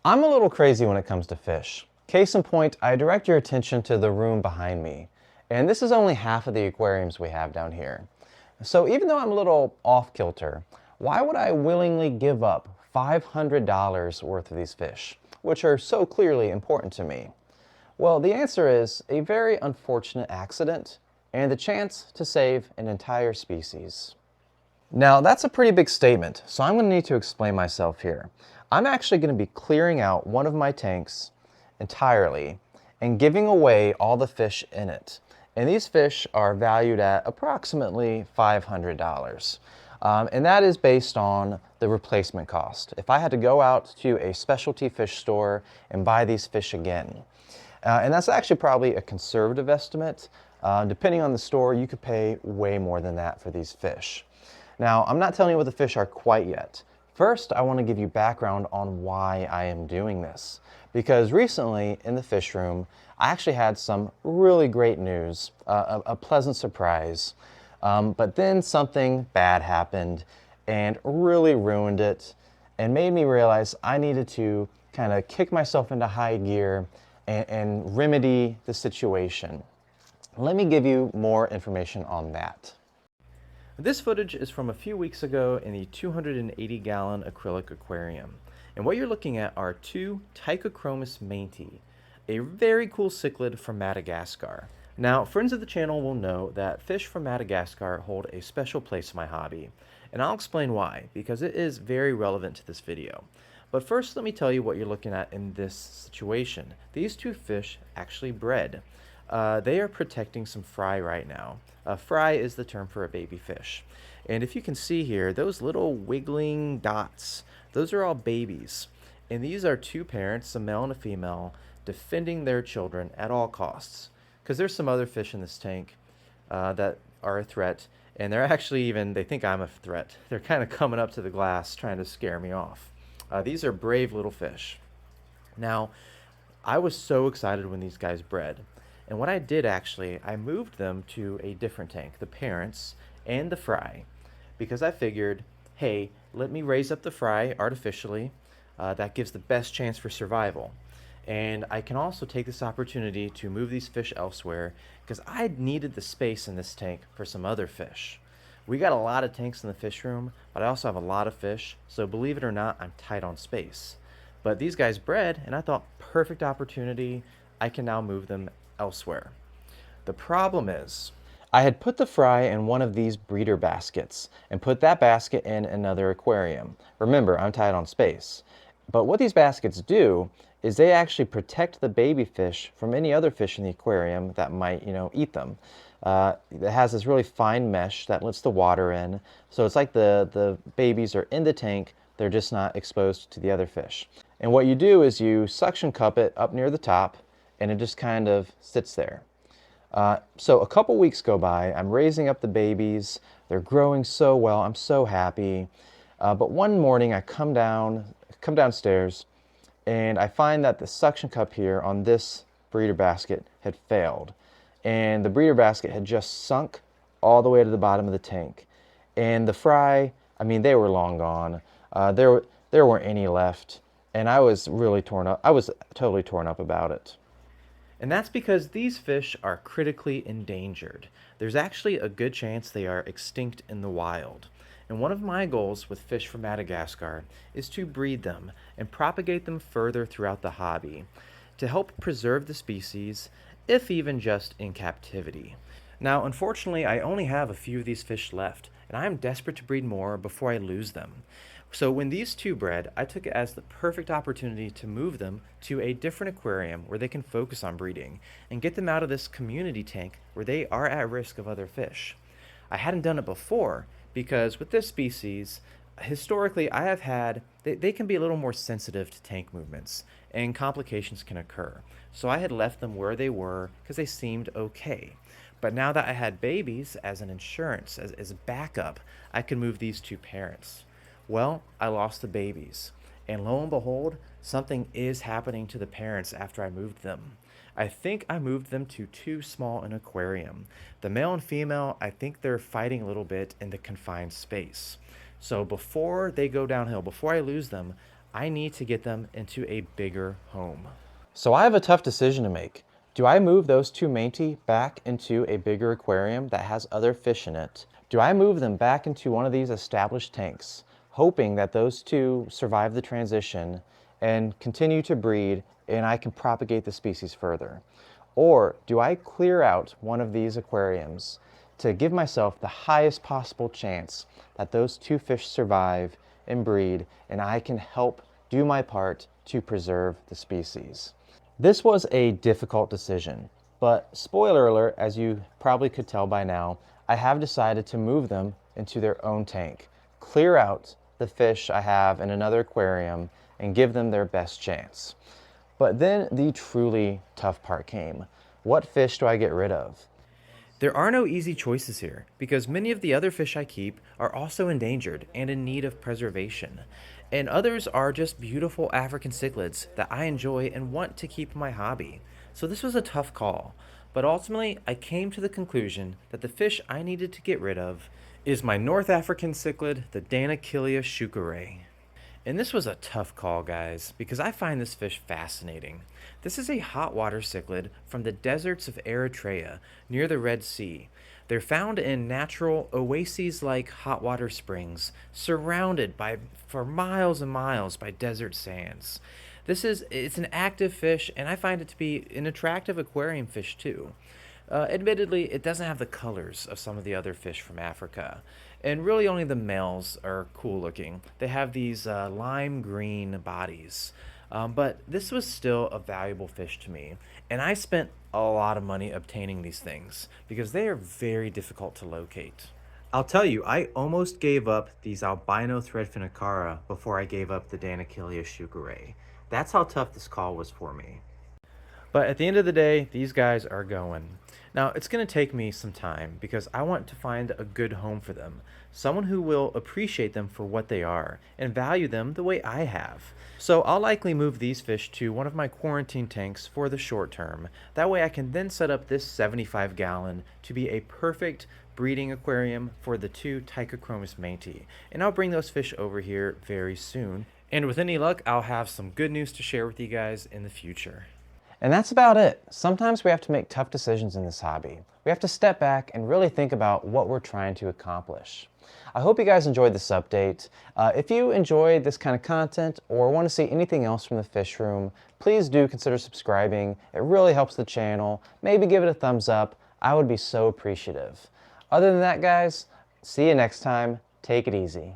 I'm a little crazy when it comes to fish. Case in point, I direct your attention to the room behind me. And this is only half of the aquariums we have down here. So even though I'm a little off kilter, why would I willingly give up $500 worth of these fish, which are so clearly important to me? Well, the answer is a very unfortunate accident and the chance to save an entire species. Now, that's a pretty big statement, so I'm going to need to explain myself here. I'm actually going to be clearing out one of my tanks entirely and giving away all the fish in it. And these fish are valued at approximately $500. And that is based on the replacement cost. If I had to go out to a specialty fish store and buy these fish again, and that's actually probably a conservative estimate. Depending on the store, you could pay way more than that for these fish. Now, I'm not telling you what the fish are quite yet. First, I want to give you background on why I am doing this. Because recently in the fish room, I actually had some really great news, a pleasant surprise. But then something bad happened and really ruined it and made me realize I needed to kind of kick myself into high gear and remedy the situation. Let me give you more information on that. This footage is from a few weeks ago in the 280-gallon acrylic aquarium. And what you're looking at are two Tychochromis maintii, a very cool cichlid from Madagascar. Now, friends of the channel will know that fish from Madagascar hold a special place in my hobby, and I'll explain why, because it is very relevant to this video. But first, let me tell you what you're looking at in this situation. These two fish actually bred. They are protecting some fry right now. Fry is the term for a baby fish. And if you can see here, those little wiggling dots, those are all babies. And these are two parents, a male and a female, defending their children at all costs. Because there's some other fish in this tank that are a threat. And they're actually even, they think I'm a threat. They're kind of coming up to the glass trying to scare me off. These are brave little fish. Now, I was so excited when these guys bred. And what I did actually, I moved them to a different tank, the parents and the fry, because I figured, hey, let me raise up the fry artificially. That gives the best chance for survival. And I can also take this opportunity to move these fish elsewhere because I needed the space in this tank for some other fish. We got a lot of tanks in the fish room, but I also have a lot of fish, so believe it or not, I'm tight on space. But these guys bred, and I thought, perfect opportunity, I can now move them elsewhere. The problem is, I had put the fry in one of these breeder baskets and put that basket in another aquarium. Remember, I'm tight on space. But what these baskets do is they actually protect the baby fish from any other fish in the aquarium that might, eat them. It has this really fine mesh that lets the water in. So it's like the babies are in the tank, they're just not exposed to the other fish. And what you do is you suction cup it up near the top, and it just kind of sits there. So a couple weeks go by, I'm raising up the babies, they're growing so well, I'm so happy. But one morning I come downstairs, and I find that the suction cup here on this breeder basket had failed. And the breeder basket had just sunk all the way to the bottom of the tank. And the fry, I mean, they were long gone. There weren't any left. And I was really torn up. I was totally torn up about it. And that's because these fish are critically endangered. There's actually a good chance they are extinct in the wild. And one of my goals with fish from Madagascar is to breed them and propagate them further throughout the hobby to help preserve the species, if even just in captivity. Now, unfortunately, I only have a few of these fish left, and I am desperate to breed more before I lose them. So when these two bred, I took it as the perfect opportunity to move them to a different aquarium where they can focus on breeding and get them out of this community tank where they are at risk of other fish. I hadn't done it before because with this species, historically I have had, they can be a little more sensitive to tank movements and complications can occur. So I had left them where they were because they seemed okay. But now that I had babies as an insurance, as a backup, I could move these two parents. Well, I lost the babies, and lo and behold, something is happening to the parents after I moved them. I think I moved them to too small an aquarium. The male and female, I think they're fighting a little bit in the confined space. So before they go downhill, before I lose them, I need to get them into a bigger home. So I have a tough decision to make. Do I move those two Manti back into a bigger aquarium that has other fish in it? Do I move them back into one of these established tanks, hoping that those two survive the transition and continue to breed and I can propagate the species further? Or do I clear out one of these aquariums to give myself the highest possible chance that those two fish survive and breed and I can help do my part to preserve the species? This was a difficult decision, but spoiler alert, as you probably could tell by now, I have decided to move them into their own tank, clear out the fish I have in another aquarium, and give them their best chance. But then the truly tough part came. What fish do I get rid of? There are no easy choices here because many of the other fish I keep are also endangered and in need of preservation. And others are just beautiful African cichlids that I enjoy and want to keep in my hobby. So this was a tough call, but ultimately I came to the conclusion that the fish I needed to get rid of is my North African cichlid, the Danakilia shukare. And this was a tough call, guys, because I find this fish fascinating. This is a hot water cichlid from the deserts of Eritrea near the Red Sea. They're found in natural oases-like hot water springs, surrounded by for miles and miles by desert sands. It's an active fish, and I find it to be an attractive aquarium fish too. Admittedly, it doesn't have the colors of some of the other fish from Africa. And really, only the males are cool looking. They have these lime green bodies. But this was still a valuable fish to me. And I spent a lot of money obtaining these things because they are very difficult to locate. I'll tell you, I almost gave up these albino threadfin acara before I gave up the Danakilia shukare. That's how tough this call was for me. But at the end of the day, these guys are going. Now, it's going to take me some time because I want to find a good home for them. Someone who will appreciate them for what they are and value them the way I have. So I'll likely move these fish to one of my quarantine tanks for the short term. That way I can then set up this 75-gallon to be a perfect breeding aquarium for the two Tychochromis manti. And I'll bring those fish over here very soon. And with any luck, I'll have some good news to share with you guys in the future. And that's about it. Sometimes we have to make tough decisions in this hobby. We have to step back and really think about what we're trying to accomplish. I hope you guys enjoyed this update. If you enjoyed this kind of content or want to see anything else from the Fish Room, please do consider subscribing. It really helps the channel. Maybe give it a thumbs up. I would be so appreciative. Other than that, guys, see you next time. Take it easy.